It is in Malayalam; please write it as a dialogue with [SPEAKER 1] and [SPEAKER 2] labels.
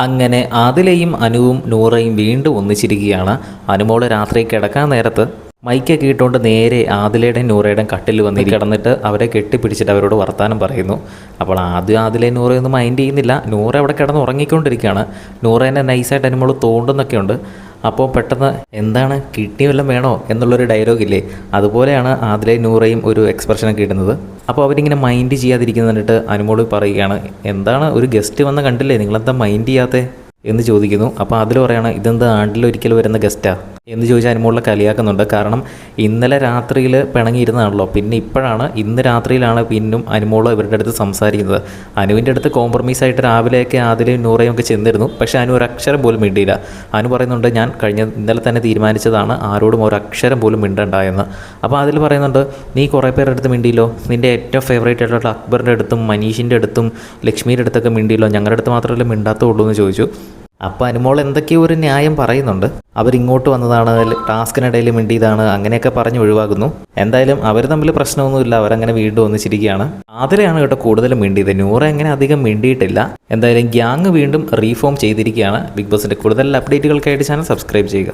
[SPEAKER 1] അങ്ങനെ ആദിലയും അനുവും നൂറയും വീണ്ടും ഒന്നിച്ചിരിക്കുകയാണ്. അനുമോള് രാത്രി കിടക്കാൻ നേരത്ത് മൈക്കൊക്കെ ഇട്ടുകൊണ്ട് നേരെ ആദിലയുടെയും നൂറയുടെയും കട്ടിൽ വന്ന് കിടന്നിട്ട് അവരെ കെട്ടിപ്പിടിച്ചിട്ട് അവരോട് വർത്തമാനം പറയുന്നു. അപ്പോൾ ആദ്യം ആദിലയും നൂറയൊന്നും മൈൻഡ് ചെയ്യുന്നില്ല. നൂറ അവിടെ കിടന്ന് ഉറങ്ങിക്കൊണ്ടിരിക്കുകയാണ്. നൂറ തന്നെ നൈസായിട്ട് അനുമോൾ തോണ്ടുന്നൊക്കെ ഉണ്ട്. അപ്പോൾ പെട്ടെന്ന് എന്താണ് കിഡ്നി വല്ലതും വേണോ എന്നുള്ളൊരു ഡയലോഗില്ലേ, അതുപോലെയാണ് ആദിലയും നൂറയും ഒരു എക്സ്പ്രഷനൊക്കെ ഇടുന്നത്. അപ്പോൾ അവരിങ്ങനെ മൈൻഡ് ചെയ്യാതിരിക്കുന്ന കണ്ടിട്ട് അനുമോൾ പറയുകയാണ്, എന്താണ് ഒരു ഗസ്റ്റ് വന്ന് കണ്ടില്ലേ, നിങ്ങളെന്താ മൈൻഡ് ചെയ്യാത്തേ എന്ന് ചോദിക്കുന്നു. അപ്പോൾ അതിൽ പറയാണ്, ഇതെന്താ ആണ്ടിലൊരിക്കൽ വരുന്ന ഗസ്റ്റാ എന്ന് ചോദിച്ചാൽ അനുമോളിനെ കളിയാക്കുന്നുണ്ട്. കാരണം ഇന്നലെ രാത്രിയിൽ പിണങ്ങിയിരുന്നാണല്ലോ, പിന്നെ ഇപ്പോഴാണ് ഇന്ന് രാത്രിയിലാണ് പിന്നും അനുമോൾ ഇവരുടെ അടുത്ത് സംസാരിക്കുന്നത്. അനുവിൻ്റെ അടുത്ത് കോംപ്രമൈസ് ആയിട്ട് രാവിലെയൊക്കെ ആദിലയും നൂറയും ഒക്കെ ചെന്നിരുന്നു. പക്ഷേ അനു ഒരു അക്ഷരം പോലും മിണ്ടിയില്ല. അനു പറയുന്നുണ്ട്, ഞാൻ ഇന്നലെ തന്നെ തീരുമാനിച്ചതാണ് ആരോടും ഒരു അക്ഷരം പോലും മിണ്ടണ്ടായെന്ന്. അപ്പോൾ അതിൽ പറയുന്നുണ്ട്, നീ കുറേ പേരുടെ അടുത്ത് മിണ്ടിയില്ലോ, നിൻ്റെ ഏറ്റവും ഫേവറേറ്റ് ആയിട്ടുള്ള അക്ബറിൻ്റെ അടുത്തും മനീഷിൻ്റെ അടുത്തും ലക്ഷ്മിയുടെ അടുത്തൊക്കെ മിണ്ടിയില്ലോ, ഞങ്ങളുടെ അടുത്ത് മാത്രമല്ലേ മിണ്ടാത്തുള്ളൂ എന്ന് ചോദിച്ചു. അപ്പോൾ അനുമോൾ എന്തൊക്കെയോ ഒരു ന്യായം പറയുന്നുണ്ട്. അവരിങ്ങോട്ട് വന്നതാണ്, ടാസ്കിനിടയിൽ മിണ്ടിയതാണ്, അങ്ങനെയൊക്കെ പറഞ്ഞ് ഒഴിവാക്കുന്നു. എന്തായാലും അവർ തമ്മിൽ പ്രശ്നമൊന്നുമില്ല, അവരങ്ങനെ വീണ്ടും ഒന്നിച്ചിരിക്കുകയാണ്. അതിലെയാണ് കേട്ടോ കൂടുതലും മിണ്ടിയത്. നൂറ അങ്ങനെ അധികം മിണ്ടിയിട്ടില്ല. എന്തായാലും ഗ്യാങ് വീണ്ടും റീഫോം ചെയ്തിരിക്കുകയാണ്. ബിഗ് ബോസിൻ്റെ കൂടുതൽ അപ്ഡേറ്റുകൾക്കായിട്ട് ചാനൽ സബ്സ്ക്രൈബ് ചെയ്യുക.